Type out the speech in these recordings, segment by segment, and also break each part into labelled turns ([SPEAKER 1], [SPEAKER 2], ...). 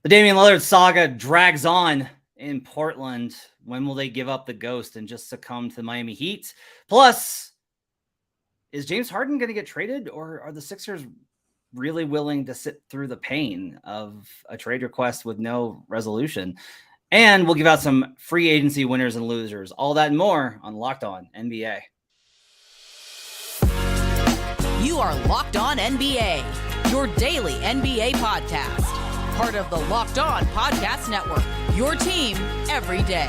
[SPEAKER 1] The Damian Lillard saga drags on in Portland. When will they give up the ghost and just succumb to the Miami Heat? Plus, is James Harden going to get traded, or are the Sixers really willing to sit through the pain of a trade request with no resolution? And we'll give out some free agency winners and losers. All that and more on Locked On NBA.
[SPEAKER 2] You are Locked On NBA, your daily NBA podcast. Part of the Locked On Podcast Network, your team every day.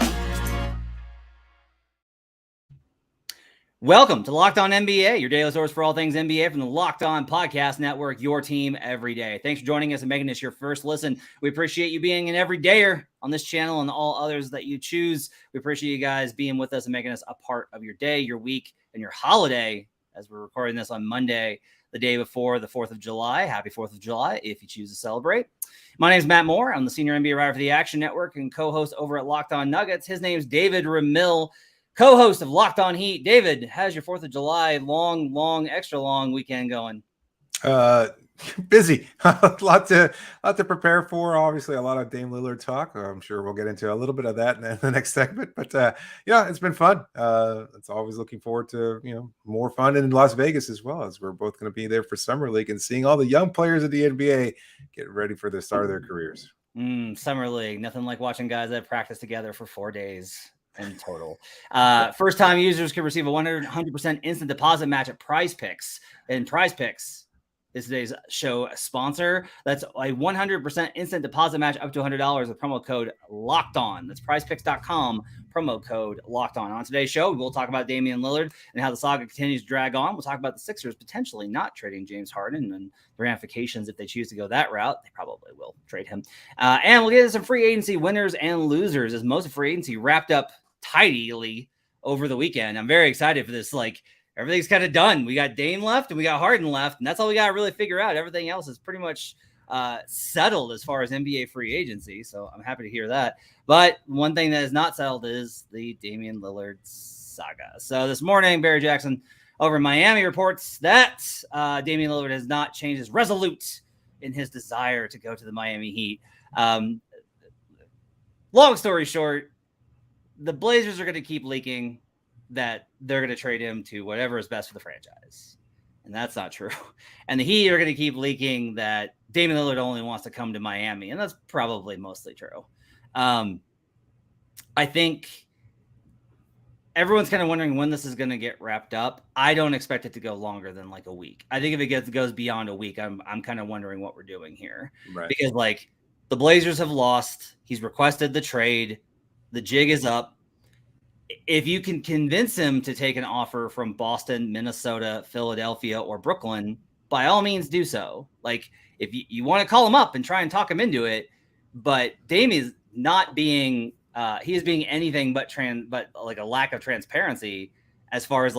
[SPEAKER 1] Welcome to Locked On NBA, your daily source for all things NBA from the Locked On Podcast Network, your team every day. Thanks for joining us and making this your first listen. We appreciate you being an everydayer on this channel and all others that you choose. We appreciate you guys being with us and making us a part of your day, your week, and your holiday, as we're recording this on Monday, the day before the 4th of July. Happy 4th of July if you choose to celebrate. My name is Matt Moore. I'm the senior NBA writer for the Action Network and co-host over at Locked On Nuggets. His name is David Ramil, co-host of Locked On Heat. David, how's your 4th of July extra long weekend going?
[SPEAKER 3] Busy. a lot to prepare for. Obviously, a lot of Dame Lillard talk. I'm sure we'll get into a little bit of that in the next segment. But yeah, it's been fun. It's always looking forward to more fun in Las Vegas as well, as we're both going to be there for Summer League and seeing all the young players of the NBA get ready for the start of their careers.
[SPEAKER 1] Summer League, nothing like watching guys that practice together for 4 days in total. First-time users can receive a 100% instant deposit match at PrizePicks, and PrizePicks is today's show sponsor. That's a 100% instant deposit match up to $100 with promo code Locked On. That's PrizePicks.com, promo code Locked On. On today's show, we'll talk about Damian Lillard and how the saga continues to drag on. We'll talk about the Sixers potentially not trading James Harden and the ramifications if they choose to go that route. They probably will trade him. And we'll get into some free agency winners and losers, as most of free agency wrapped up tidily over the weekend. I'm very excited for this. Everything's kind of done. We got Dame left and we got Harden left, and that's all we got to really figure out. Everything else is pretty much settled as far as NBA free agency, so I'm happy to hear that. But one thing that is not settled is the Damian Lillard saga. So this morning, Barry Jackson over in Miami reports that Damian Lillard has not changed his resolute in his desire to go to the Miami Heat. Long story short, the Blazers are going to keep leaking that they're going to trade him to whatever is best for the franchise. And that's not true. And the Heat are going to keep leaking that Damian Lillard only wants to come to Miami. And that's probably mostly true. I think everyone's kind of wondering when this is going to get wrapped up. I don't expect it to go longer than like a week. I think if it goes beyond a week, I'm kind of wondering what we're doing here. Right. Because the Blazers have lost. He's requested the trade. The jig is up. If you can convince him to take an offer from Boston, Minnesota, Philadelphia, or Brooklyn, by all means do so. If you want to call him up and try and talk him into it, but Dame is not being he is being anything but a lack of transparency as far as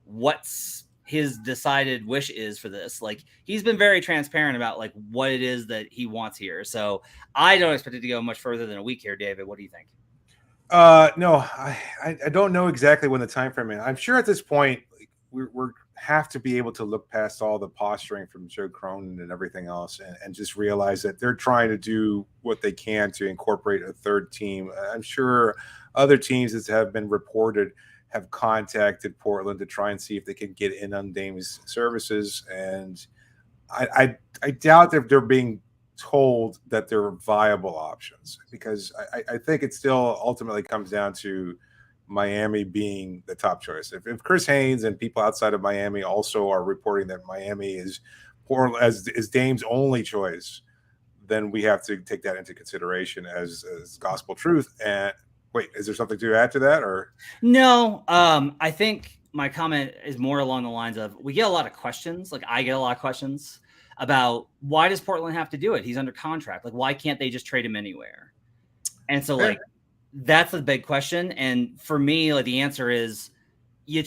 [SPEAKER 1] what's his decided wish is for this. He's been very transparent about what it is that he wants here. So I don't expect it to go much further than a week here, David. What do you think?
[SPEAKER 3] No, I don't know exactly when the time frame is. I'm sure at this point we're have to be able to look past all the posturing from Joe Cronin and everything else and just realize that they're trying to do what they can to incorporate a third team. I'm sure other teams that have been reported have contacted Portland to try and see if they can get in on Dame's services. And I doubt that they're being told that they're viable options, because I think it still ultimately comes down to Miami being the top choice. If Chris Haynes and people outside of Miami also are reporting that Miami is Dame's only choice, then we have to take that into consideration as gospel truth. And wait, is there something to add to that, or
[SPEAKER 1] no? I think my comment is more along the lines of, we get a lot of questions. I get a lot of questions about why does Portland have to do it? He's under contract. Why can't they just trade him anywhere? And so that's the big question. And for me, the answer is all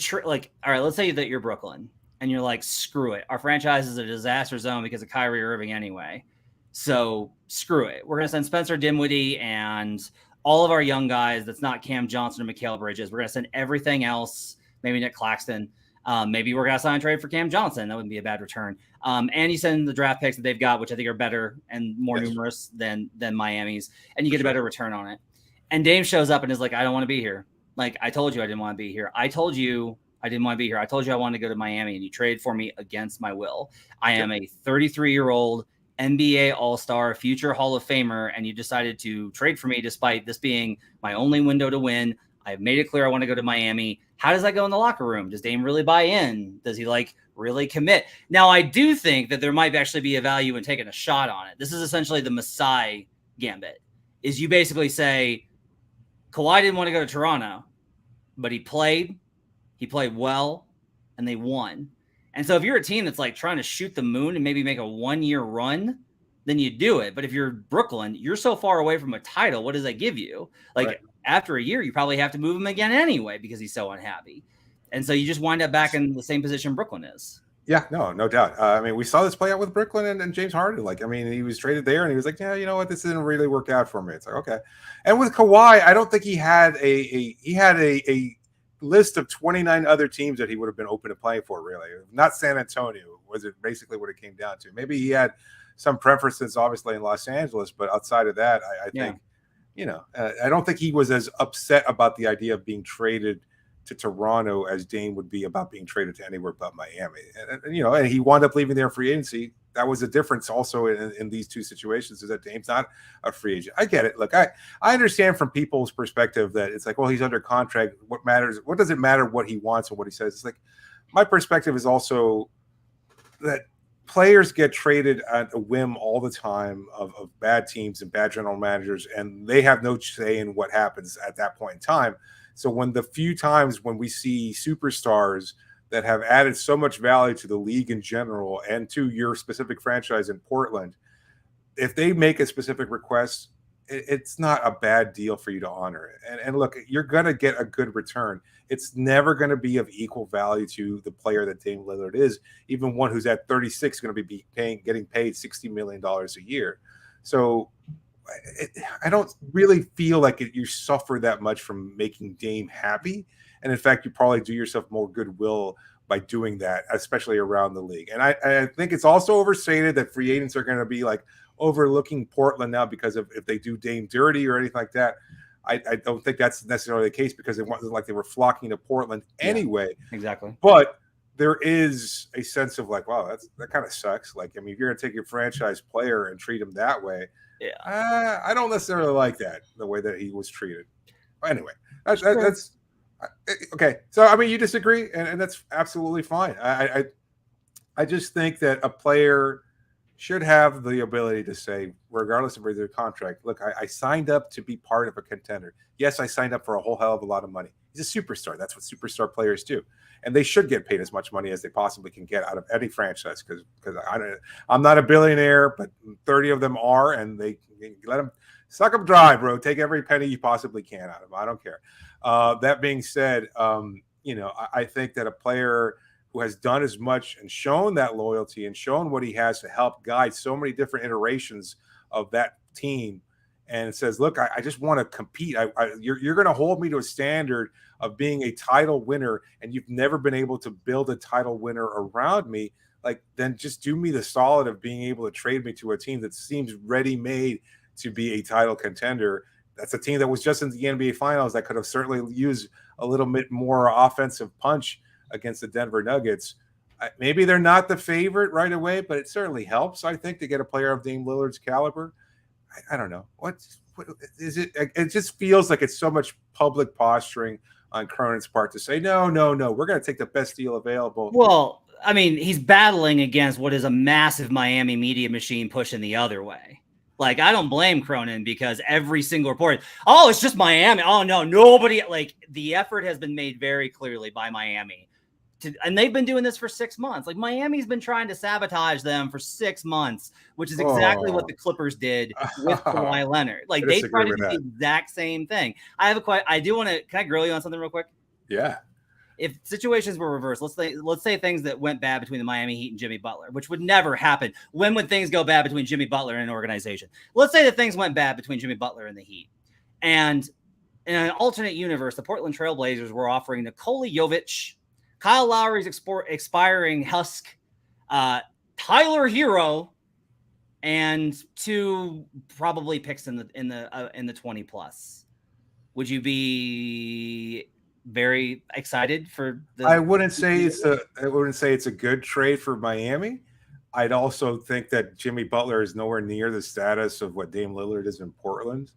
[SPEAKER 1] right, let's say that you're Brooklyn and you're screw it. Our franchise is a disaster zone because of Kyrie Irving anyway. So screw it. We're going to send Spencer Dinwiddie and all of our young guys. That's not Cam Johnson or Mikal Bridges. We're going to send everything else, maybe Nick Claxton, Maybe we're going to sign a trade for Cam Johnson. That wouldn't be a bad return. And you send the draft picks that they've got, which I think are better and more numerous than Miami's, and you get a better return on it. And Dame shows up and is like, I don't want to be here. Like, I told you I didn't want to be here. I told you I didn't want to be here. I told you I wanted to go to Miami, and you traded for me against my will. I am a 33-year-old NBA All-Star, future Hall of Famer, and you decided to trade for me despite this being my only window to win. I've made it clear I want to go to Miami. How does that go in the locker room? Does Dame really buy in? Does he really commit? Now, I do think that there might actually be a value in taking a shot on it. This is essentially the Masai gambit, is you basically say, Kawhi didn't want to go to Toronto, but he played well, and they won. And so if you're a team that's trying to shoot the moon and maybe make a 1-year run, then you do it. But if you're Brooklyn, you're so far away from a title. What does that give you? After a year, you probably have to move him again anyway because he's so unhappy. And so you just wind up back in the same position Brooklyn is.
[SPEAKER 3] Yeah, no doubt. We saw this play out with Brooklyn and James Harden. He was traded there, and he was like, yeah, you know what? This didn't really work out for me. It's like, okay. And with Kawhi, I don't think he had a list of 29 other teams that he would have been open to playing for, really. Not San Antonio was it basically what it came down to. Maybe he had some preferences, obviously, in Los Angeles, but outside of that, I think, I don't think he was as upset about the idea of being traded to Toronto as Dame would be about being traded to anywhere but Miami. And he wound up leaving there free agency. That was a difference also in these two situations, is that Dame's not a free agent. I get it. Look, I understand from people's perspective that it's like, well, he's under contract. What matters? What does it matter what he wants and what he says? It's like, my perspective is also that players get traded at a whim all the time of bad teams and bad general managers, and they have no say in what happens at that point in time. So when the few times when we see superstars that have added so much value to the league in general and to your specific franchise in Portland, if they make a specific request, it's not a bad deal for you to honor it. And look, you're going to get a good return. It's never going to be of equal value to the player that Damian Lillard is. Even one who's at 36 going to be getting paid $60 million a year. So I don't really feel like you suffer that much from making Dame happy. And in fact, you probably do yourself more goodwill by doing that, especially around the league. And I think it's also overstated that free agents are going to be overlooking Portland now because of if they do Dame dirty or anything like that. I don't think that's necessarily the case, because it wasn't like they were flocking to Portland anyway.
[SPEAKER 1] Exactly.
[SPEAKER 3] But there is a sense of wow, that kind of sucks. If you're going to take your franchise player and treat him that way, I don't necessarily like that, the way that he was treated. Anyway, that's okay. So, you disagree, and that's absolutely fine. I just think that a player should have the ability to say, regardless of their contract, look, I signed up to be part of a contender. Yes, I signed up for a whole hell of a lot of money. He's a superstar. That's what superstar players do. And they should get paid as much money as they possibly can get out of any franchise, because I'm not a billionaire, but 30 of them are, and they let them suck them dry, bro. Take every penny you possibly can out of them. I don't care. That being said, I think that a player who has done as much and shown that loyalty and shown what he has to help guide so many different iterations of that team, and says, look, I just want to compete. You're going to hold me to a standard of being a title winner, and you've never been able to build a title winner around me. Then just do me the solid of being able to trade me to a team that seems ready-made to be a title contender. That's a team that was just in the NBA Finals that could have certainly used a little bit more offensive punch against the Denver Nuggets. Maybe they're not the favorite right away, but it certainly helps, I think, to get a player of Dame Lillard's caliber. I don't know. What is it? It just feels like it's so much public posturing on Cronin's part to say, no, we're going to take the best deal available.
[SPEAKER 1] Well, he's battling against what is a massive Miami media machine pushing the other way. I don't blame Cronin, because every single report, it's just Miami. Oh, no, nobody. The effort has been made very clearly by Miami. And they've been doing this for 6 months. Miami's been trying to sabotage them for 6 months, which is exactly what the Clippers did with Kawhi Leonard. They tried to do the exact same thing. I have a question. I do want to. Can I grill you on something real quick?
[SPEAKER 3] Yeah.
[SPEAKER 1] If situations were reversed, let's say things that went bad between the Miami Heat and Jimmy Butler, which would never happen. When would things go bad between Jimmy Butler and an organization? Let's say that things went bad between Jimmy Butler and the Heat, and in an alternate universe, the Portland Trail Blazers were offering Nikola Jovic, Kyle Lowry's expiring Husk, Tyler Hero, and 2 probably picks in the 20 plus. Would you be very excited for the?
[SPEAKER 3] I wouldn't say it's a good trade for Miami. I'd also think that Jimmy Butler is nowhere near the status of what Dame Lillard is in Portland.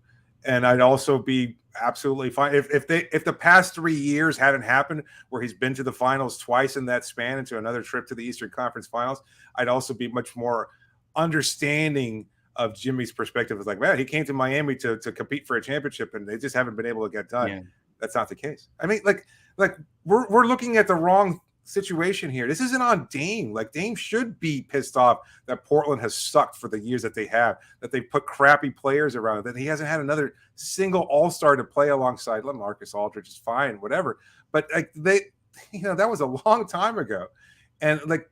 [SPEAKER 3] And I'd also be absolutely fine if the past 3 years hadn't happened, where he's been to the finals twice in that span and to another trip to the Eastern Conference Finals. I'd also be much more understanding of Jimmy's perspective. It's like, man, he came to Miami to compete for a championship, and they just haven't been able to get done.
[SPEAKER 1] Yeah.
[SPEAKER 3] That's not the case. I mean, like we're looking at the wrong situation here. This isn't on Dame. Like, Dame should be pissed off that Portland has sucked for the years that they have, that they put crappy players around, that he hasn't had another single all-star to play alongside. LaMarcus Aldridge is fine, whatever. But like that was a long time ago. And like,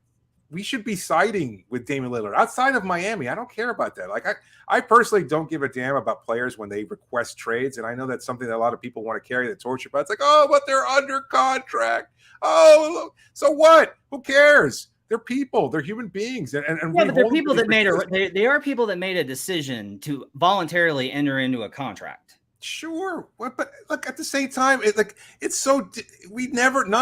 [SPEAKER 3] we should be siding with Damian Lillard outside of Miami. I don't care about that. Like, I personally don't give a damn about players when they request trades. And I know that's something that a lot of people want to carry the torch about. It's like, oh, but they're under contract. Oh, so what? Who cares? They're people. They're human beings. And
[SPEAKER 1] yeah, but they're people that they are people that made a decision to voluntarily enter into a contract.
[SPEAKER 3] Sure, but look, at the same time, none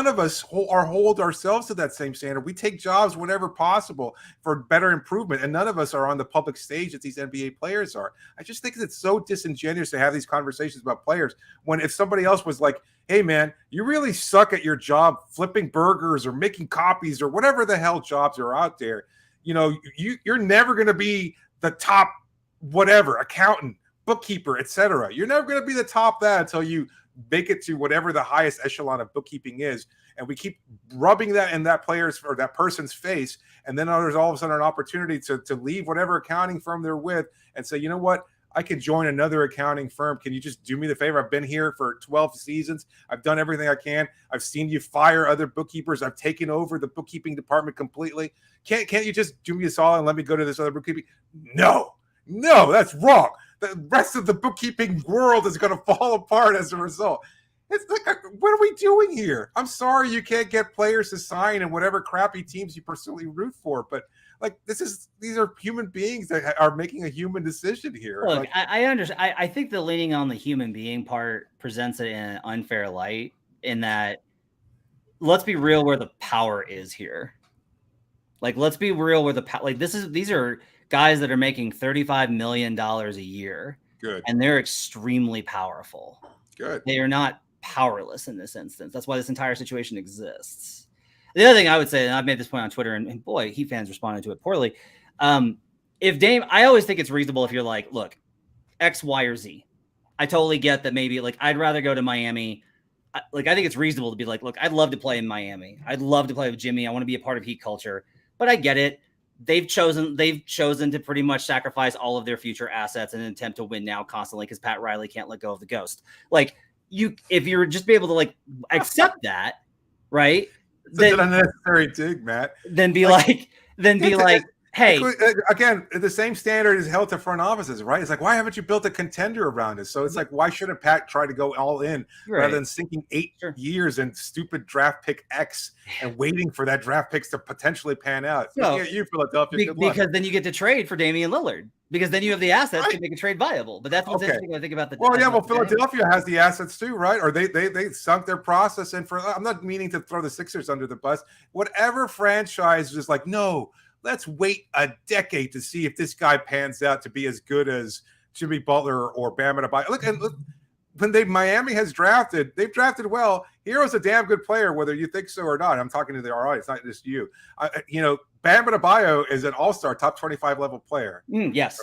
[SPEAKER 3] of us hold ourselves to that same standard. We take jobs whenever possible for better improvement, and none of us are on the public stage that these NBA players are. I just think it's so disingenuous to have these conversations about players when if somebody else was like, hey man, you really suck at your job flipping burgers or making copies or whatever the hell jobs are out there, you're never going to be the top whatever accountant, bookkeeper, etc. You're never going to be the top that until you make it to whatever the highest echelon of bookkeeping is. And we keep rubbing that in that player's or that person's face. And then there's all of a sudden an opportunity to leave whatever accounting firm they're with and say, you know what? I can join another accounting firm. Can you just do me the favor? I've been here for 12 seasons. I've done everything I can. I've seen you fire other bookkeepers. I've taken over the bookkeeping department completely. Can't you just do me a solid and let me go to this other bookkeeping? No, that's wrong. The rest of the bookkeeping world is going to fall apart as a result. It's like, what are we doing here? I'm sorry you can't get players to sign in whatever crappy teams you personally root for, but like these are human beings that are making a human decision here.
[SPEAKER 1] Look,
[SPEAKER 3] like,
[SPEAKER 1] I understand. I think the leaning on the human being part presents it in an unfair light in that, let's be real where the power is here. Like, let's be real where these are guys that are making $35 million a year.
[SPEAKER 3] Good.
[SPEAKER 1] And they're extremely powerful.
[SPEAKER 3] Good.
[SPEAKER 1] They are not powerless in this instance. That's why this entire situation exists. The other thing I would say, and I've made this point on Twitter, and boy, Heat fans responded to it poorly. If Dame, I always think it's reasonable if you're like, look, X, Y, or Z. I totally get that maybe like I'd rather go to Miami. I think it's reasonable to be like, look, I'd love to play in Miami. I'd love to play with Jimmy. I want to be a part of Heat culture, but I get it. They've chosen to pretty much sacrifice all of their future assets in an attempt to win now constantly because Pat Riley can't let go of the ghost. Like, if you were just be able to like accept that, right?
[SPEAKER 3] It's an unnecessary dig, Matt.
[SPEAKER 1] Then be like, hey,
[SPEAKER 3] again, the same standard is held to front offices, right? It's like, why haven't you built a contender around it? So it's like, why shouldn't Pat try to go all in rather than sinking 8 years in stupid draft pick X and waiting for that draft picks to potentially pan out?
[SPEAKER 1] No,
[SPEAKER 3] you, Philadelphia,
[SPEAKER 1] because then you get to trade for Damian Lillard because then you have the assets to make a trade viable. But that's what's interesting when I think about the.
[SPEAKER 3] Well, yeah, well, Philadelphia has the assets too, right? Or they sunk their process in for. I'm not meaning to throw the Sixers under the bus. Whatever franchise is like, no. Let's wait a decade to see if this guy pans out to be as good as Jimmy Butler or Bam Adebayo. Look, when Miami has drafted, they've drafted well. Hero's a damn good player, whether you think so or not. I'm talking to the audience, not just you. Bam Adebayo is an all-star, top 25 level player.
[SPEAKER 1] Yes,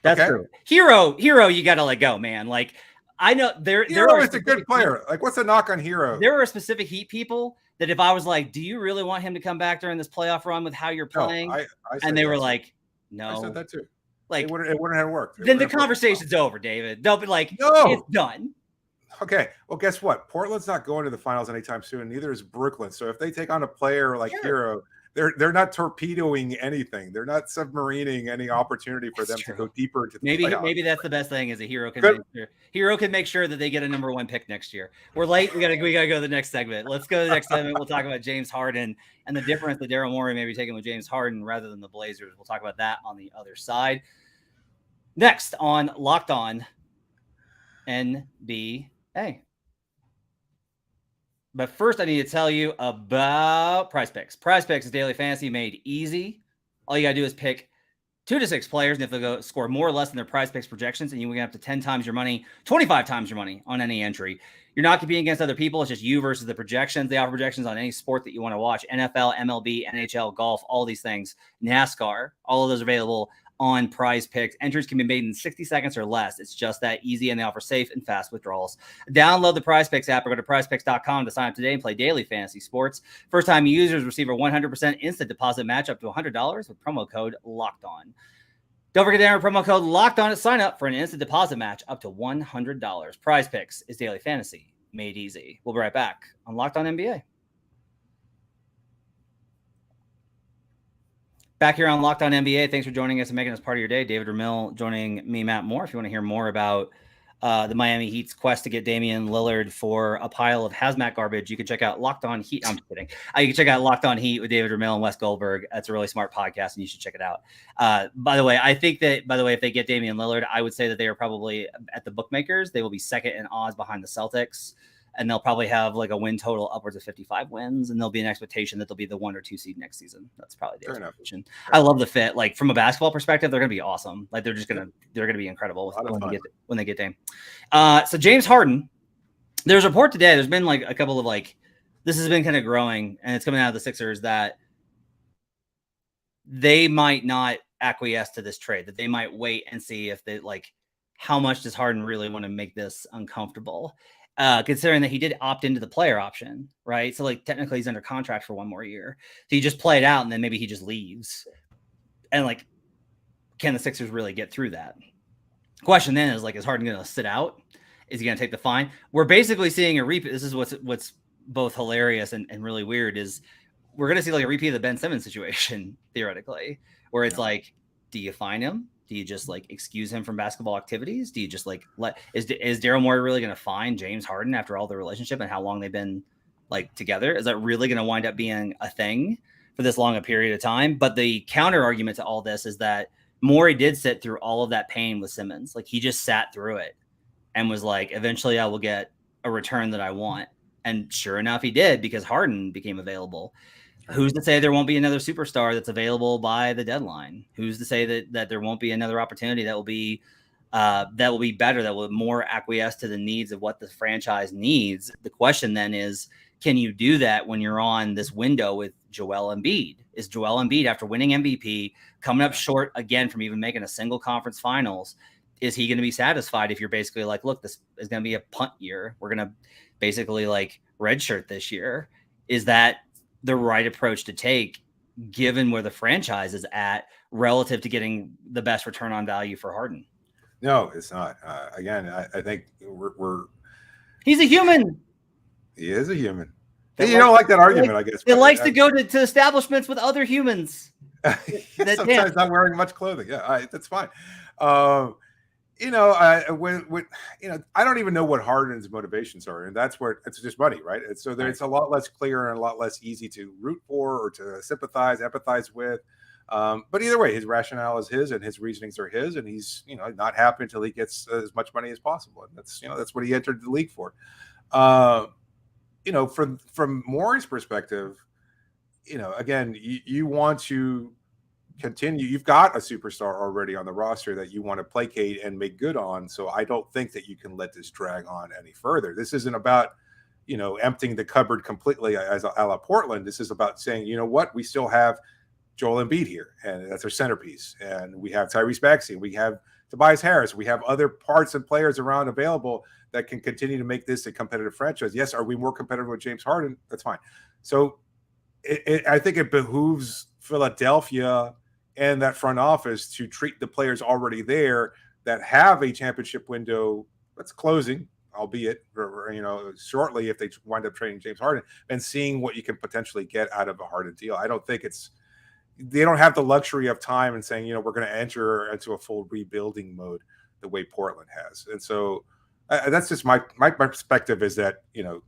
[SPEAKER 1] that's true. Hero, you got to let go, man. Like, I know there
[SPEAKER 3] is a good player. Like, what's the knock on Hero?
[SPEAKER 1] There are specific Heat people that if I was like, do you really want him to come back during this playoff run with how you're playing?
[SPEAKER 3] I
[SPEAKER 1] and they were like, no.
[SPEAKER 3] I said that too.
[SPEAKER 1] Like,
[SPEAKER 3] it wouldn't have worked.
[SPEAKER 1] Then the conversation's over, David. They'll be like, no, it's done.
[SPEAKER 3] Okay. Well, guess what? Portland's not going to the finals anytime soon. Neither is Brooklyn. So if they take on a player like Hero, they're not torpedoing anything. They're not submarining any opportunity for them to go deeper into the playoffs.
[SPEAKER 1] Maybe that's the best thing is a hero can make sure that they get a number 1 pick next year. We're late. We gotta go to the next segment. Let's go to the next segment. We'll talk about James Harden and the difference that Daryl Morey may be taking with James Harden rather than the Blazers. We'll talk about that on the other side. Next on Locked On NBA. But first, I need to tell you about PrizePicks. PrizePicks is daily fantasy made easy. All you got to do is pick 2 to 6 players, and if they go score more or less than their PrizePicks projections, and you can get up to 10 times your money, 25 times your money on any entry. You're not competing against other people. It's just you versus the projections. They offer projections on any sport that you want to watch. NFL, MLB, NHL, golf, all these things. NASCAR, all of those available on PrizePicks. Entries can be made in 60 seconds or less. It's just that easy, and they offer safe and fast withdrawals. Download the PrizePicks app or go to prizepicks.com to sign up today and play daily fantasy sports. First-time users receive a 100% instant deposit match up to $100 with promo code LOCKEDON. Don't forget to enter promo code LOCKEDON to sign up for an instant deposit match up to $100. PrizePicks is daily fantasy made easy. We'll be right back on Locked On NBA. Back here on Locked On NBA, thanks for joining us and making us part of your day. David Ramil joining me, Matt Moore. If you want to hear more about the Miami Heat's quest to get Damian Lillard for a pile of hazmat garbage, you can check out Locked On Heat. I'm kidding. You can check out Locked On Heat with David Ramil and Wes Goldberg. That's a really smart podcast, and you should check it out. By the way, if they get Damian Lillard, I would say that they are probably at the bookmakers. They will be second in odds behind the Celtics. And they'll probably have like a win total upwards of 55 wins. And there'll be an expectation that they'll be the 1 or 2 seed next season. That's probably the expectation. I love the fit. Like from a basketball perspective, they're going to be awesome. Like they're going to be incredible when they get Dame. So James Harden, there's a report today. There's been like a couple of this has been kind of growing, and it's coming out of the Sixers that they might not acquiesce to this trade, that they might wait and see if they how much does Harden really want to make this uncomfortable? Considering that he did opt into the player option, right? So technically he's under contract for 1 more year. So you just play it out and then maybe he just leaves. And can the Sixers really get through that? Question then is Harden going to sit out? Is he going to take the fine? We're basically seeing a repeat. This is what's both hilarious and really weird is we're going to see a repeat of the Ben Simmons situation theoretically, where it's do you fine him? Do you just excuse him from basketball activities? Do you just is Daryl Morey really going to fine James Harden after all the relationship and how long they've been together? Is that really going to wind up being a thing for this long a period of time? But the counter argument to all this is that Morey did sit through all of that pain with Simmons. He just sat through it and was eventually I will get a return that I want. And sure enough, he did, because Harden became available. Who's to say there won't be another superstar that's available by the deadline? Who's to say that there won't be another opportunity that will be better, that will more acquiesce to the needs of what the franchise needs? The question then is, can you do that when you're on this window with Joel Embiid? Is Joel Embiid, after winning MVP, coming up short again from even making a single conference finals, is he going to be satisfied if you're basically look, this is going to be a punt year. We're going to basically redshirt this year. Is that the right approach to take given where the franchise is at relative to getting the best return on value for Harden?
[SPEAKER 3] No, it's not. Again, I think
[SPEAKER 1] he's a human.
[SPEAKER 3] He is a human. You don't like that argument, I guess.
[SPEAKER 1] It likes to go to establishments with other humans.
[SPEAKER 3] Sometimes not wearing much clothing. Yeah, that's fine. I don't even know what Harden's motivations are, and that's where it's just money, right? And so it's a lot less clear and a lot less easy to root for or to empathize with. But either way, his rationale is his, and his reasonings are his, and he's not happy until he gets as much money as possible. And that's what he entered the league for. From Morey's perspective, again, you want to continue. You've got a superstar already on the roster that you want to placate and make good on. So I don't think that you can let this drag on any further. This isn't about, emptying the cupboard completely as a la Portland. This is about saying, you know what, we still have Joel Embiid here, and that's our centerpiece. And we have Tyrese Maxey. We have Tobias Harris. We have other parts and players around available that can continue to make this a competitive franchise. Yes, are we more competitive with James Harden? That's fine. So I think it behooves Philadelphia and that front office to treat the players already there that have a championship window that's closing. albeit shortly if they wind up trading James Harden, and seeing what you can potentially get out of a Harden deal. I don't think they don't have the luxury of time and saying, we're going to enter into a full rebuilding mode the way Portland has. And so that's just my perspective is that,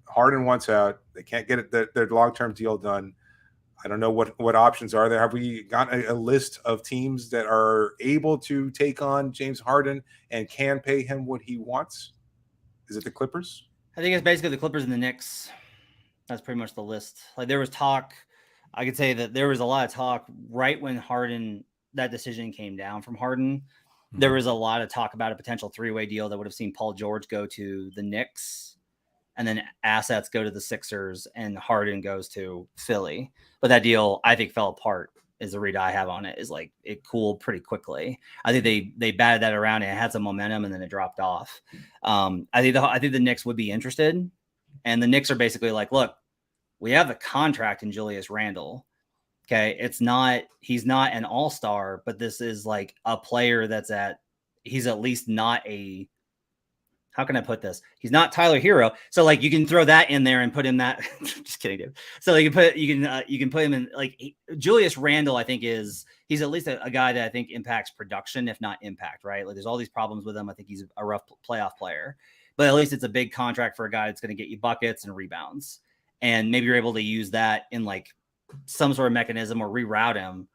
[SPEAKER 3] Harden wants out. They can't get their long-term deal done. I don't know what options are there. Have we got a list of teams that are able to take on James Harden and can pay him what he wants? Is it the Clippers?
[SPEAKER 1] I think it's basically the Clippers and the Knicks. That's pretty much the list. Like there was talk. I could say that there was a lot of talk right when that decision came down from Harden. Mm-hmm. There was a lot of talk about a potential 3-way deal that would have seen Paul George go to the Knicks and then assets go to the Sixers and Harden goes to Philly. But that deal, I think, fell apart is the read I have on it, is like it cooled pretty quickly. I think they batted that around and it had some momentum and then it dropped off. I think the Knicks would be interested, and the Knicks are basically like, look, we have the contract in Julius Randle. Okay. He's not an all-star, but this is like a player he's at least not how can I put this? He's not Tyler Hero. So like you can throw that in there and put him that. Just kidding, dude. So you can put him in like Julius Randle. I think he's at least a guy that I think impacts production, if not impact. Right? Like there's all these problems with him. I think he's a rough playoff player, but at least it's a big contract for a guy that's going to get you buckets and rebounds, and maybe you're able to use that in like some sort of mechanism or reroute him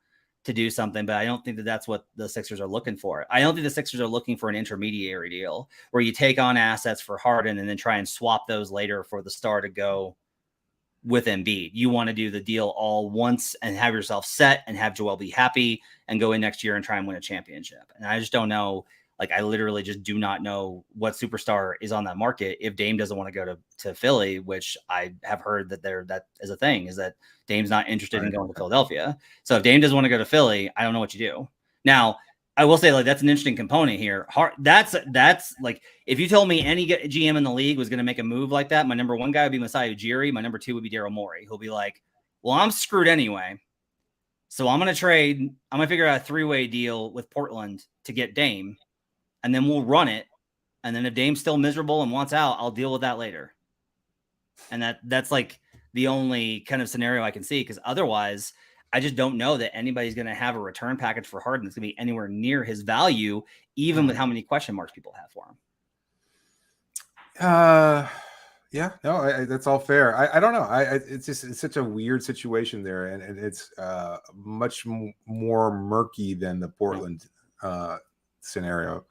[SPEAKER 1] to do something. But I don't think that's what the Sixers are looking for. I don't think the Sixers are looking for an intermediary deal where you take on assets for Harden and then try and swap those later for the star to go with Embiid. You want to do the deal all once and have yourself set and have Joel be happy and go in next year and try and win a championship. And I just don't know. Like, I literally just do not know what superstar is on that market if Dame doesn't want to go to Philly, which I have heard that is a thing, is that Dame's not interested in going to Philadelphia. So if Dame doesn't want to go to Philly, I don't know what you do. Now, I will say, like, that's an interesting component here. That's like, if you told me any GM in the league was going to make a move like that, my number one guy would be Masai Ujiri. My number two would be Daryl Morey. He'll be like, well, I'm screwed anyway. So I'm going to figure out a 3-way deal with Portland to get Dame. And then we'll run it. And then if Dame's still miserable and wants out, I'll deal with that later. And that's like the only kind of scenario I can see, because otherwise I just don't know that anybody's going to have a return package for Harden that's going to be anywhere near his value, even with how many question marks people have for him.
[SPEAKER 3] Yeah, no, that's all fair. I don't know. It's such a weird situation there. And it's much more murky than the Portland scenario.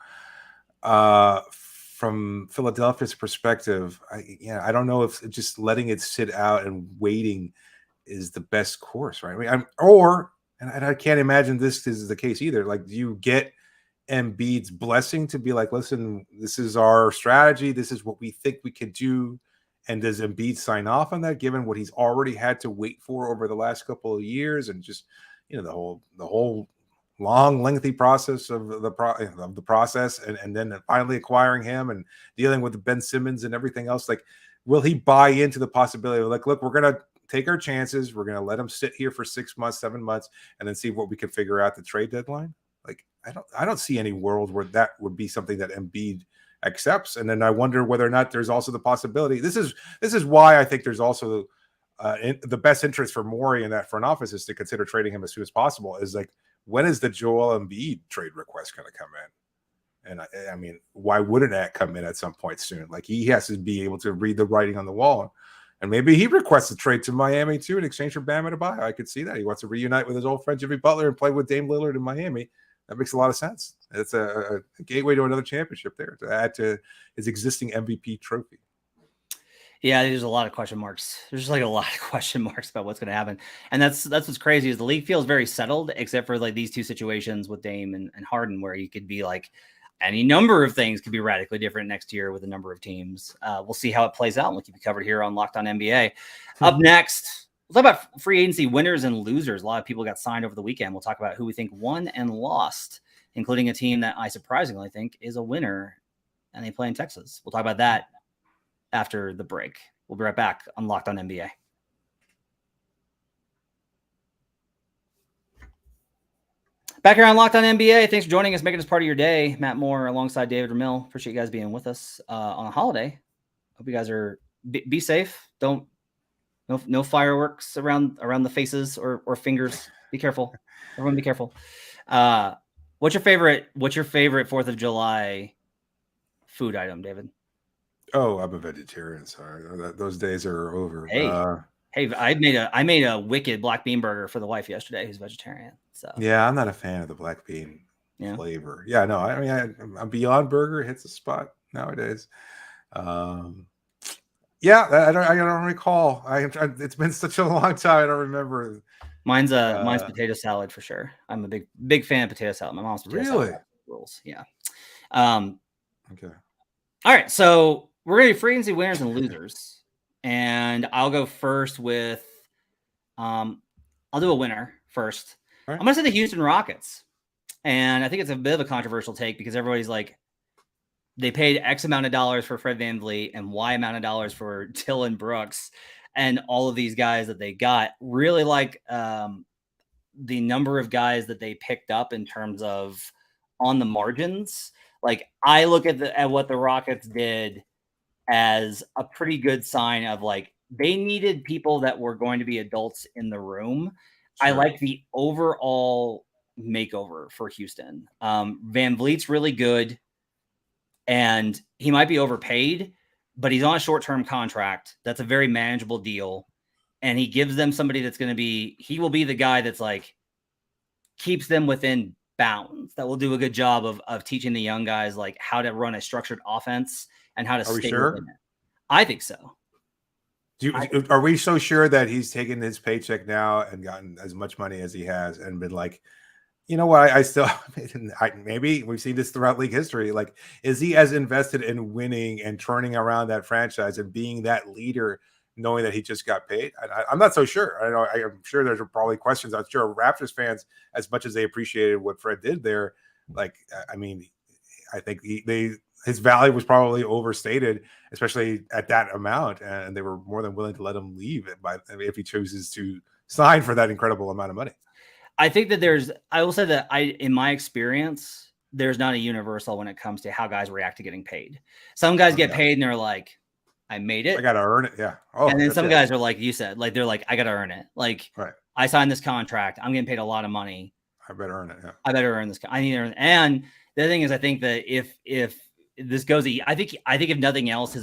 [SPEAKER 3] From Philadelphia's perspective, I don't know if just letting it sit out and waiting is the best course, right? I mean, I can't imagine this is the case either. Like, do you get Embiid's blessing to be like, listen, this is our strategy, this is what we think we could do, and does Embiid sign off on that, given what he's already had to wait for over the last couple of years, and just the whole long, lengthy process of the process, and then finally acquiring him and dealing with Ben Simmons and everything else? Like, will he buy into the possibility of, like, look, we're going to take our chances, we're going to let him sit here for 6 months, 7 months, and then see what we can figure out the trade deadline? Like, I don't see any world where that would be something that Embiid accepts. And then I wonder whether or not there's also the possibility. This is why I think there's also the best interest for Morey in that front office is to consider trading him as soon as possible. Is like, when is the Joel Embiid trade request going to come in? And I mean, why wouldn't that come in at some point soon? Like, he has to be able to read the writing on the wall, and maybe he requests a trade to Miami too in exchange for Bam Adebayo. I could see that he wants to reunite with his old friend Jimmy Butler and play with Dame Lillard in Miami. That makes a lot of sense. It's a gateway to another championship there to add to his existing MVP trophy.
[SPEAKER 1] Yeah, there's a lot of question marks. There's just like a lot of question marks about what's going to happen. And that's what's crazy, is the league feels very settled, except for like these two situations with Dame and Harden, where you could be like, any number of things could be radically different next year with a number of teams. We'll see how it plays out. We'll keep you covered here on Locked On NBA. Up next, we'll talk about free agency winners and losers. A lot of people got signed over the weekend. We'll talk about who we think won and lost, including a team that I surprisingly think is a winner, and they play in Texas. We'll talk about that after the break. We'll be right back on Locked On NBA. Back here on Locked On NBA. Thanks for joining us, making us part of your day. Matt Moore alongside David Ramil. Appreciate you guys being with us on a holiday. Hope you guys are be safe. No fireworks around the faces or fingers. Be careful. Everyone be careful. What's your favorite 4th of July food item, David?
[SPEAKER 3] Oh, I'm a vegetarian. Sorry, those days are over.
[SPEAKER 1] Hey, I made a wicked black bean burger for the wife yesterday, who's vegetarian. So
[SPEAKER 3] yeah, I'm not a fan of the black bean flavor. Yeah, no, I mean, a Beyond Burger hits the spot nowadays. Yeah, I don't recall. It's been such a long time. I don't remember.
[SPEAKER 1] Mine's potato salad for sure. I'm a big fan of potato salad. My mom's potato salad rules. Yeah.
[SPEAKER 3] Okay.
[SPEAKER 1] All right, so we're gonna do free agency winners and losers, and I'll go first with, I'll do a winner first. Right. I'm gonna say the Houston Rockets, and I think it's a bit of a controversial take because everybody's like, they paid X amount of dollars for Fred VanVleet and Y amount of dollars for Dillon Brooks, and all of these guys that they got. Really like the number of guys that they picked up in terms of on the margins. Like, I look at what the Rockets did as a pretty good sign of like they needed people that were going to be adults in the room. Sure. I like the overall makeover for Houston. VanVleet's really good, and he might be overpaid, but he's on a short-term contract. That's a very manageable deal, and he gives them somebody that's going to be. He will be the guy that's like keeps them within bounds, that will do a good job of teaching the young guys like how to run a structured offense and how to stay within it. I think so.
[SPEAKER 3] Are we so sure that he's taken his paycheck now and gotten as much money as he has and been like, you know what, I still maybe we've seen this throughout league history. Like, is he as invested in winning and turning around that franchise and being that leader, knowing that he just got paid? I'm not so sure. I'm sure there's probably questions. I'm sure Raptors fans, as much as they appreciated what Fred did there, like, I mean, I think his value was probably overstated, especially at that amount, and they were more than willing to let him leave if he chooses to sign for that incredible amount of money.
[SPEAKER 1] I think that I will say that in my experience, there's not a universal when it comes to how guys react to getting paid. Some guys get paid and they're like, I made it.
[SPEAKER 3] I got to earn it. Yeah.
[SPEAKER 1] Oh, and then some guys are like you said, like they're like, I got to earn it. Like, right. I signed this contract. I'm getting paid a lot of money.
[SPEAKER 3] I better earn it. Yeah.
[SPEAKER 1] I better earn this. I need to earn it. And the thing is, I think that if this goes, I think if nothing else,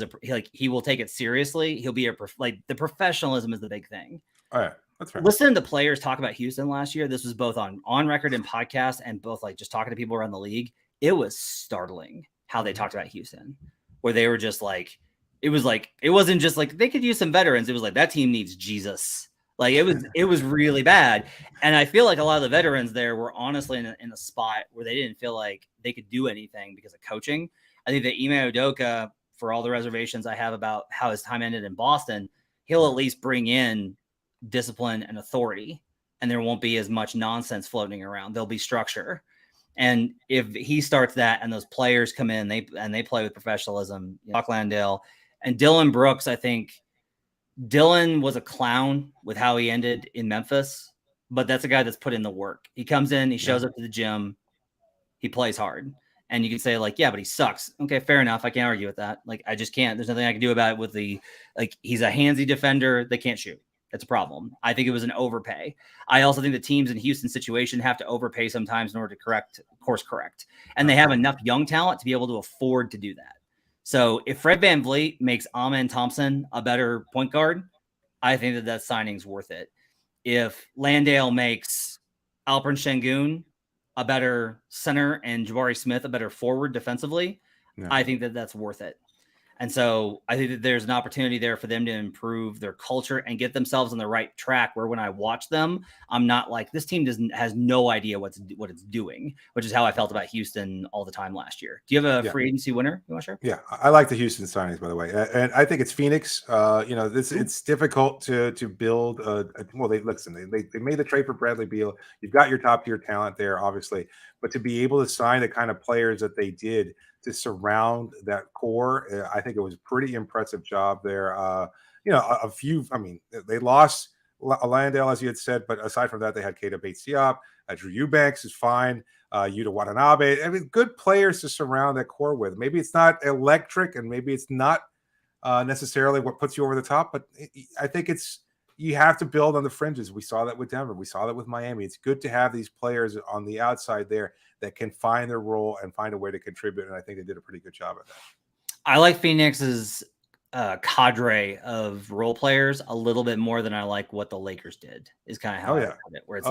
[SPEAKER 1] he will take it seriously. He'll be the professionalism is the big thing.
[SPEAKER 3] All right. That's right.
[SPEAKER 1] Listening to players talk about Houston last year, this was both on record and podcast, and both like just talking to people around the league. It was startling how they talked about Houston, where they were just like, it wasn't just like they could use some veterans. It was like that team needs Jesus. Like it was really bad. And I feel like a lot of the veterans there were honestly in a spot where they didn't feel like they could do anything because of coaching. I think that Ime Udoka, for all the reservations I have about how his time ended in Boston, he'll at least bring in discipline and authority, and there won't be as much nonsense floating around. There'll be structure. And if he starts that and those players come in, they play with professionalism, Doc Landale and Dillon Brooks, I think Dillon was a clown with how he ended in Memphis, but that's a guy that's put in the work. He comes in, he shows up to the gym, he plays hard. And you can say like, yeah, but he sucks. Okay, fair enough. I can't argue with that. Like, I just can't. There's nothing I can do about it with he's a handsy defender. They can't shoot. That's a problem. I think it was an overpay. I also think the teams in Houston's situation have to overpay sometimes in order to course correct. And they have enough young talent to be able to afford to do that. So if Fred VanVleet makes Amen Thompson a better point guard, I think that signing's worth it. If Landale makes Alperen Sengun a better center and Jabari Smith a better forward defensively, I think that that's worth it. And so I think that there's an opportunity there for them to improve their culture and get themselves on the right track, where when I watch them, I'm not like, this team has no idea what it's doing, which is how I felt about Houston all the time last year. Do you have a free agency winner you want to share?
[SPEAKER 3] Yeah, I like the Houston signings, by the way. And I think it's Phoenix. It's difficult to build they made the trade for Bradley Beal. You've got your top tier talent there, obviously, but to be able to sign the kind of players that they did to surround that core, I think it was a pretty impressive job there. They lost Landale, as you had said, but aside from that, they had Keita Bates-Diop, Drew Eubanks is fine, Yuta Watanabe. I mean, good players to surround that core with. Maybe it's not electric, and maybe it's not necessarily what puts you over the top, but I think you have to build on the fringes. We saw that with Denver. We saw that with Miami. It's good to have these players on the outside there that can find their role and find a way to contribute. And I think they did a pretty good job at that. I
[SPEAKER 1] like Phoenix's cadre of role players a little bit more than I like what the Lakers did, is kind of how I put it, where it's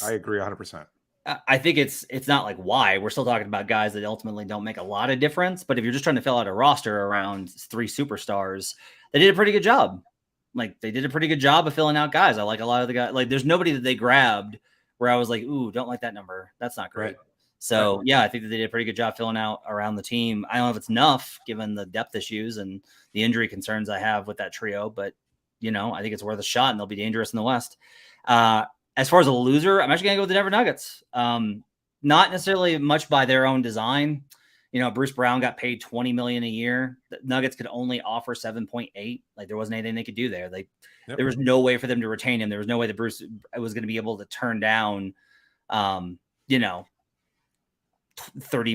[SPEAKER 3] I agree 100%.
[SPEAKER 1] I think it's not like why we're still talking about guys that ultimately don't make a lot of difference. But if you're just trying to fill out a roster around 3 superstars, they did a pretty good job. Like, they did a pretty good job of filling out guys. I like a lot of the guys. Like, there's nobody that they grabbed where I was like, ooh, don't like that number. That's not great. Right. So, yeah, I think that they did a pretty good job filling out around the team. I don't know if it's enough given the depth issues and the injury concerns I have with that trio. But, I think it's worth a shot, and they'll be dangerous in the West. As far as a loser, I'm actually going to go with the Denver Nuggets. Not necessarily much by their own design. Bruce Brown got paid $20 million a year. The Nuggets could only offer 7.8. Like, there wasn't anything they could do there. There was no way for them to retain him. There was no way that Bruce was going to be able to turn down, $30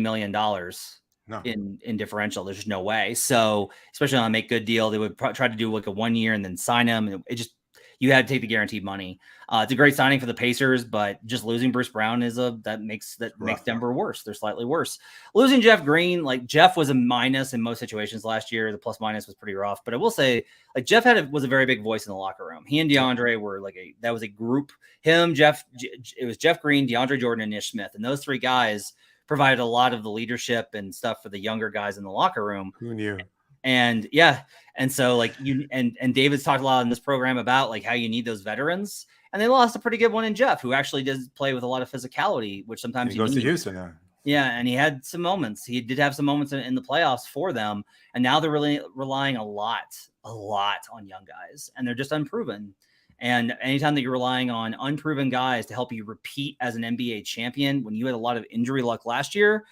[SPEAKER 1] million in differential. There's just no way. So, especially on a make good deal, they would try to do like a 1 year and then sign him. You had to take the guaranteed money. It's a great signing for the Pacers, but just losing Bruce Brown makes Denver worse. They're slightly worse. Losing Jeff Green, Jeff was a minus in most situations last year. The plus minus was pretty rough, but I will say, Jeff was a very big voice in the locker room. He and DeAndre were that was a group. It was Jeff Green, DeAndre Jordan, and Ish Smith, and those 3 guys provided a lot of the leadership and stuff for the younger guys in the locker room.
[SPEAKER 3] Who knew?
[SPEAKER 1] And and so and David's talked a lot in this program about how you need those veterans, and they lost a pretty good one in Jeff, who actually does play with a lot of physicality, which sometimes
[SPEAKER 3] he goes to Houston now.
[SPEAKER 1] Yeah, and he had some moments. He did have some moments in the playoffs for them, and now they're really relying a lot on young guys, and they're just unproven. And anytime that you're relying on unproven guys to help you repeat as an NBA champion, when you had a lot of injury luck last year,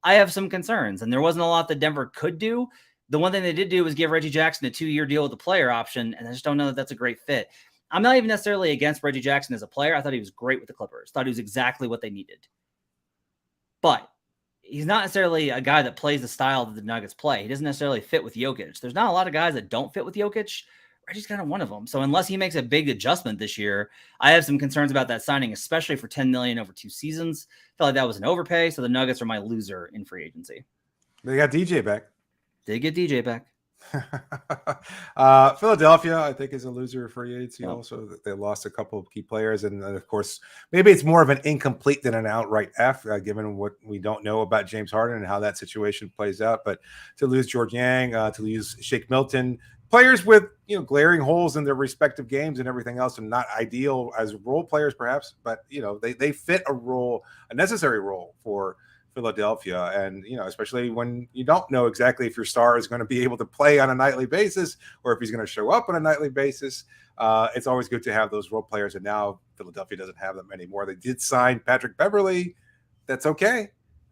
[SPEAKER 1] I have some concerns, and there wasn't a lot that Denver could do. The one thing they did do was give Reggie Jackson a 2-year deal with the player option, and I just don't know that that's a great fit. I'm not even necessarily against Reggie Jackson as a player. I thought he was great with the Clippers. Thought he was exactly what they needed. But he's not necessarily a guy that plays the style that the Nuggets play. He doesn't necessarily fit with Jokic. There's not a lot of guys that don't fit with Jokic. Reggie's kind of one of them. So unless he makes a big adjustment this year, I have some concerns about that signing, especially for $10 million over 2 seasons. I felt like that was an overpay, so the Nuggets are my loser in free agency.
[SPEAKER 3] They got DJ back.
[SPEAKER 1] Did get DJ back.
[SPEAKER 3] Philadelphia, I think, is a loser for free agency. Also, they lost a couple of key players, and of course, maybe it's more of an incomplete than an outright F, given what we don't know about James Harden and how that situation plays out. But to lose George Yang, to lose Shake Milton, players with glaring holes in their respective games and everything else, and not ideal as role players, perhaps, but they fit a necessary role for Philadelphia. And especially when you don't know exactly if your star is going to be able to play on a nightly basis or if he's going to show up on a nightly basis, it's always good to have those role players, and now Philadelphia doesn't have them anymore. They did sign Patrick Beverley. That's okay.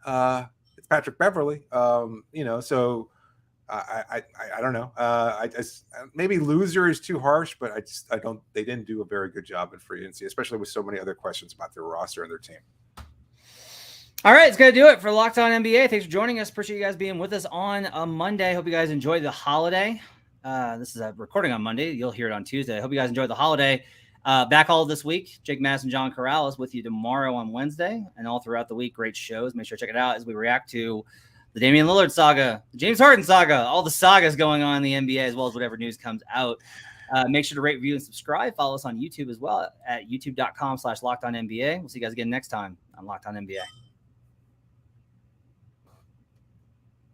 [SPEAKER 3] It's Patrick Beverley. So I don't know. Maybe loser is too harsh, but they didn't do a very good job in free agency, especially with so many other questions about their roster and their team.
[SPEAKER 1] All right, it's going to do it for Locked On NBA. Thanks for joining us. Appreciate you guys being with us on a Monday. Hope you guys enjoyed the holiday. This is a recording on Monday. You'll hear it on Tuesday. Hope you guys enjoyed the holiday. Back all this week. Jake Mass and John Corrales with you tomorrow on Wednesday and all throughout the week. Great shows. Make sure to check it out as we react to the Damian Lillard saga, the James Harden saga, all the sagas going on in the NBA, as well as whatever news comes out. Make sure to rate, review, and subscribe. Follow us on YouTube as well at youtube.com/LockedOnNBA. We'll see you guys again next time on Locked On NBA.